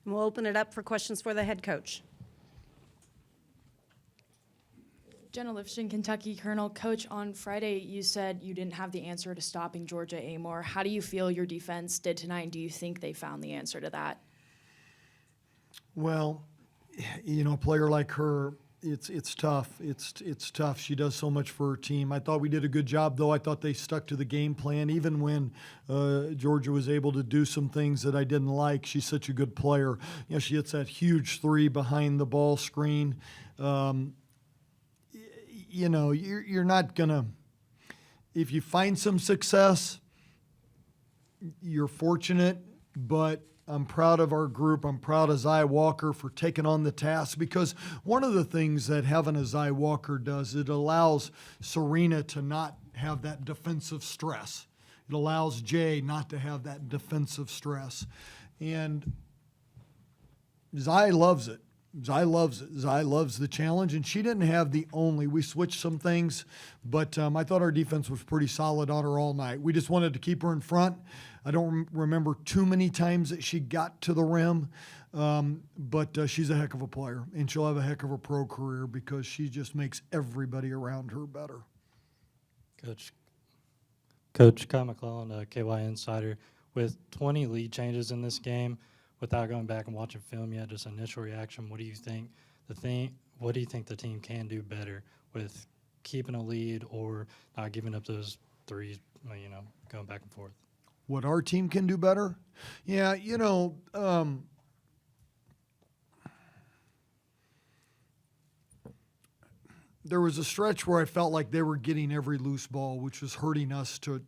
And we'll open it up for questions for the head coach. Jenna Lifshin, Kentucky Colonel. Coach, on Friday you said you didn't have the answer to stopping Georgia Amore. How do you feel your defense did tonight, and do you think they found the answer to that? Well, a player like her, it's tough. It's tough. She does so much for her team. I thought we did a good job, though. I thought they stuck to the game plan, even when Georgia was able to do some things that I didn't like. She's such a good player. She hits that huge three behind the ball screen. You're not gonna. If you find some success, you're fortunate, but I'm proud of our group. I'm proud of Zai Walker for taking on the task, because one of the things that having a Zai Walker does, it allows Serena to not have that defensive stress. It allows Jay not to have that defensive stress. And Zai loves it. Zai loves it. Zai loves the challenge, and she didn't have the only. We switched some things, but I thought our defense was pretty solid on her all night. We just wanted to keep her in front. I don't remember too many times that she got to the rim, but she's a heck of a player, and she'll have a heck of a pro career because she just makes everybody around her better. Coach Kyle McClellan, KY Insider. With 20 lead changes in this game, without going back and watching film yet, just initial reaction, what do you think the team can do better with keeping a lead or not giving up those threes, going back and forth? What our team can do better? Yeah, there was a stretch where I felt like they were getting every loose ball, which was hurting us to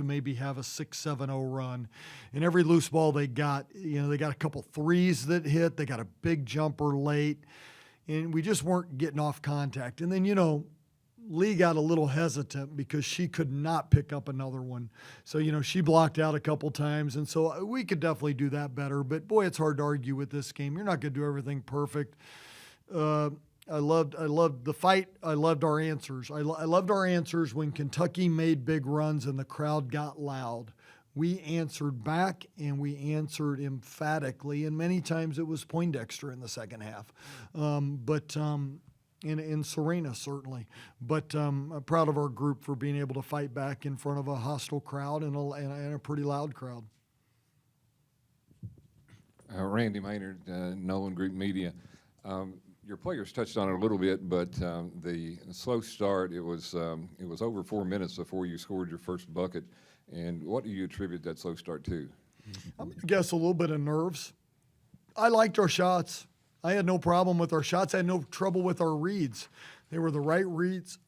maybe have a 6-7-0 run. And every loose ball they got, they got a couple threes that hit. They got a big jumper late. And we just weren't getting off contact. And then, Lee got a little hesitant because she could not pick up another one. So, she blocked out a couple times. And so we could definitely do that better. But, boy, it's hard to argue with this game. You're not going to do everything perfect. I loved the fight. I loved our answers. I loved our answers when Kentucky made big runs and the crowd got loud. We answered back, and we answered emphatically, and many times it was Poindexter in the second half. In Serena, certainly. But I'm proud of our group for being able to fight back in front of a hostile crowd and a pretty loud crowd. Randy Maynard, Nolan Group Media. Your players touched on it a little bit, but the slow start, it was over 4 minutes before you scored your first bucket. And what do you attribute that slow start to? I'm going to guess a little bit of nerves. I liked our shots. I had no problem with our shots. I had no trouble with our reads. They were the right reads.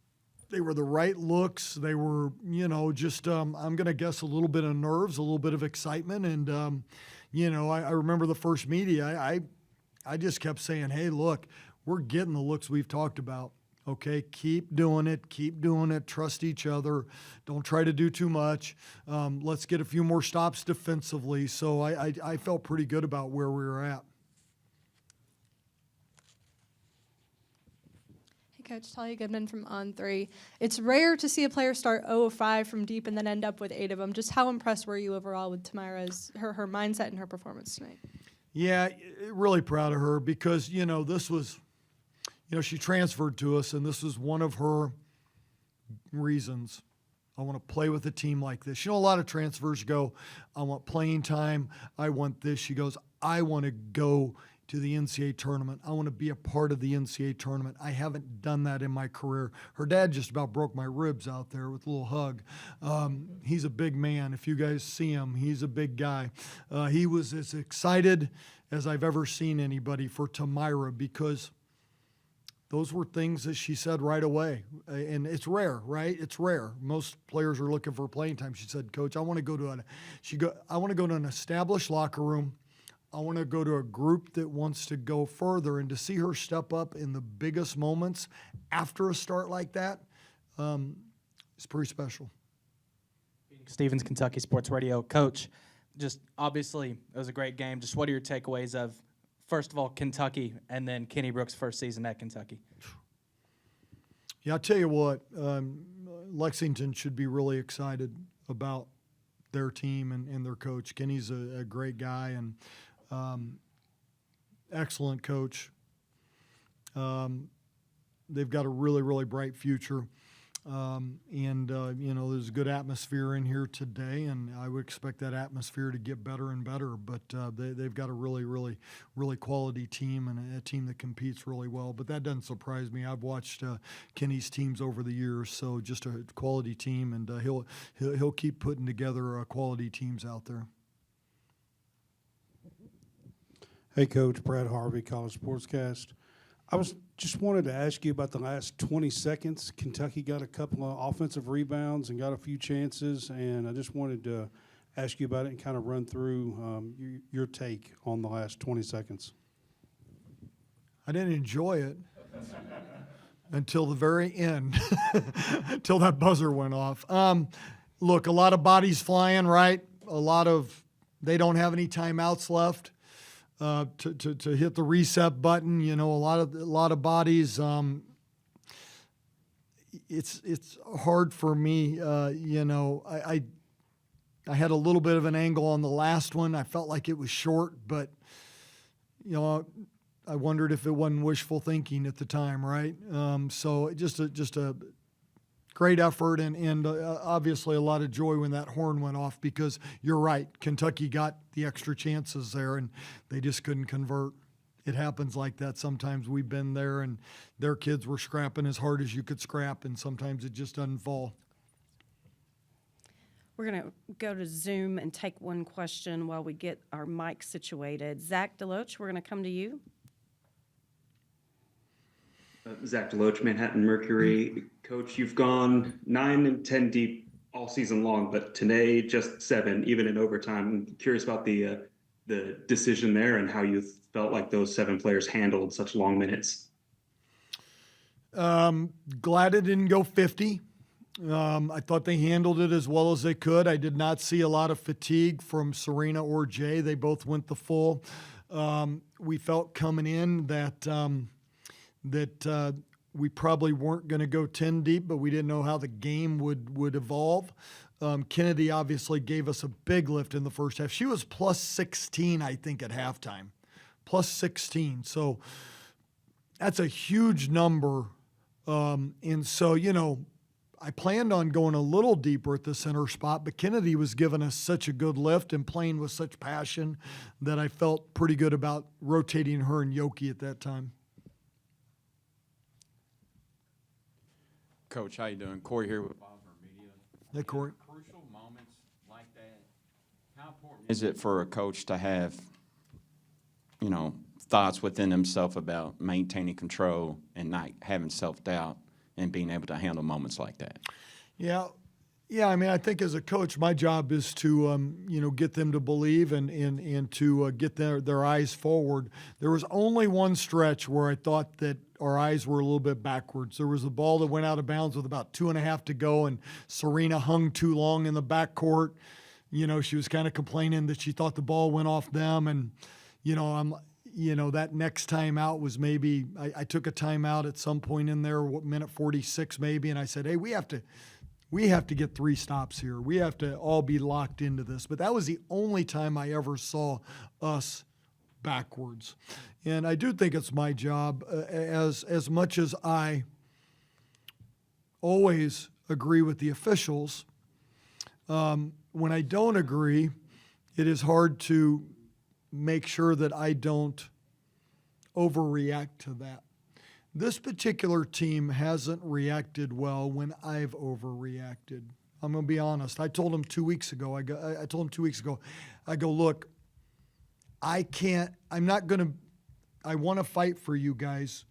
They were the right looks. They were, just I'm going to guess a little bit of nerves, a little bit of excitement. And, I remember the first media, I just kept saying, hey, look, we're getting the looks we've talked about. Okay, keep doing it, trust each other, don't try to do too much. Let's get a few more stops defensively. So I felt pretty good about where we were at. Hey, Coach, Talia Goodman from On3. It's rare to see a player start 0 of 5 from deep and then end up with 8 of them. Just how impressed were you overall with Tamira's, her mindset and her performance tonight? Yeah, really proud of her because, this was, she transferred to us, and this was one of her reasons. I want to play with a team like this. A lot of transfers go, I want playing time. I want this. She goes, I want to go to the NCAA tournament. I want to be a part of the NCAA tournament. I haven't done that in my career. Her dad just about broke my ribs out there with a little hug. He's a big man. If you guys see him, he's a big guy. He was as excited as I've ever seen anybody for Tamira because those were things that she said right away. And it's rare, right? It's rare. Most players are looking for playing time. She said, Coach, I want to go to an established locker room. I want to go to a group that wants to go further, and to see her step up in the biggest moments after a start like that is pretty special. Stevens, Kentucky Sports Radio. Coach, just obviously it was a great game. Just what are your takeaways of, first of all, Kentucky, and then Kenny Brooks' first season at Kentucky? Yeah, I'll tell you what, Lexington should be really excited about their team and their coach. Kenny's a great guy, and excellent coach. They've got a really, really bright future. There's a good atmosphere in here today, and I would expect that atmosphere to get better and better. But they've got a really, really, really quality team and a team that competes really well. But that doesn't surprise me. I've watched Kenny's teams over the years, so just a quality team, and he'll keep putting together quality teams out there. Hey, Coach. Brad Harvey, College Sportscast. Just wanted to ask you about the last 20 seconds. Kentucky got a couple of offensive rebounds and got a few chances, and I just wanted to ask you about it and kind of run through your take on the last 20 seconds. I didn't enjoy it until the very end, until that buzzer went off. Look, a lot of bodies flying, right? They don't have any timeouts left. To hit the reset button, a lot of bodies. It's hard for me. I had a little bit of an angle on the last one. I felt like it was short, but I wondered if it wasn't wishful thinking at the time, right? So just a great effort and obviously a lot of joy when that horn went off, because you're right, Kentucky got the extra chances there and they just couldn't convert. It happens like that. Sometimes we've been there and their kids were scrapping as hard as you could scrap, and sometimes it just doesn't fall. We're going to go to Zoom and take one question while we get our mic situated. Zach Deloach, we're going to come to you. Zach Deloach, Manhattan Mercury. Coach, you've gone 9 and 10 deep all season long, but today just 7, even in overtime. I'm curious about the decision there and how you felt like those 7 players handled such long minutes. Glad it didn't go 50. I thought they handled it as well as they could. I did not see a lot of fatigue from Serena or Jay. They both went the full. We felt coming in that we probably weren't going to go 10 deep, but we didn't know how the game would evolve. Kennedy obviously gave us a big lift in the first half. She was plus 16, I think, at halftime. Plus 16. So that's a huge number. And so, I planned on going a little deeper at the center spot, but Kennedy was giving us such a good lift and playing with such passion that I felt pretty good about rotating her and Yoki at that time. Coach, how you doing? Corey here with Bosmer Media. Hey, Corey. Crucial moments like that, how important is it for a coach to have, thoughts within himself about maintaining control and not having self-doubt and being able to handle moments like that? Yeah. I mean, I think as a coach, my job is to, get them to believe and to get their eyes forward. There was only one stretch where I thought that our eyes were a little bit backwards. There was a ball that went out of bounds with about 2.5 to go, and Serena hung too long in the backcourt. She was kind of complaining that she thought the ball went off them, and, that next time out was maybe I took a timeout at some point in there, minute 46 maybe, and I said, hey, we have to get 3 stops here. We have to all be locked into this. But that was the only time I ever saw us backwards. And I do think it's my job, as much as I always agree with the officials, when I don't agree, it is hard to make sure that I don't overreact to that. This particular team hasn't reacted well when I've overreacted. I'm going to be honest. I told them 2 weeks ago, I go, look, I want to fight for you guys,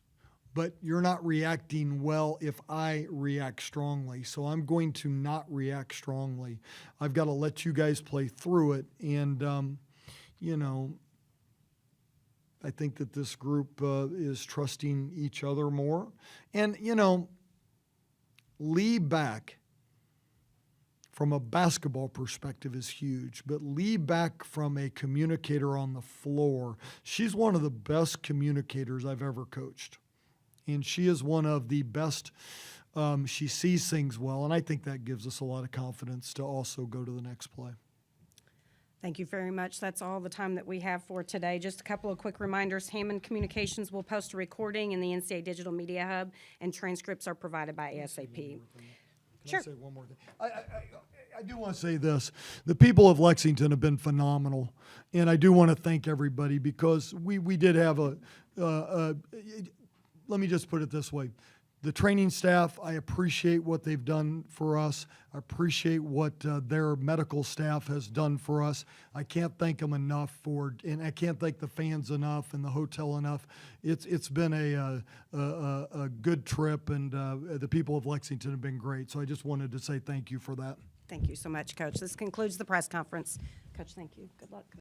but you're not reacting well if I react strongly. So I'm going to not react strongly. I've got to let you guys play through it. And, I think that this group is trusting each other more. And, Lee back from a basketball perspective is huge, but Lee back from a communicator on the floor, she's one of the best communicators I've ever coached. And she is one of the best. She sees things well, and I think that gives us a lot of confidence to also go to the next play. Thank you very much. That's all the time that we have for today. Just a couple of quick reminders. Hammond Communications will post a recording in the NCAA Digital Media Hub, and transcripts are provided by ASAP. Can Sure. I say one more thing? I do want to say this. The people of Lexington have been phenomenal, and I do want to thank everybody because we did have let me just put it this way. The training staff, I appreciate what they've done for us. I appreciate what their medical staff has done for us. I can't thank them enough and I can't thank the fans enough and the hotel enough. It's been a good trip, and the people of Lexington have been great. So I just wanted to say thank you for that. Thank you so much, Coach. This concludes the press conference. Coach, thank you. Good luck.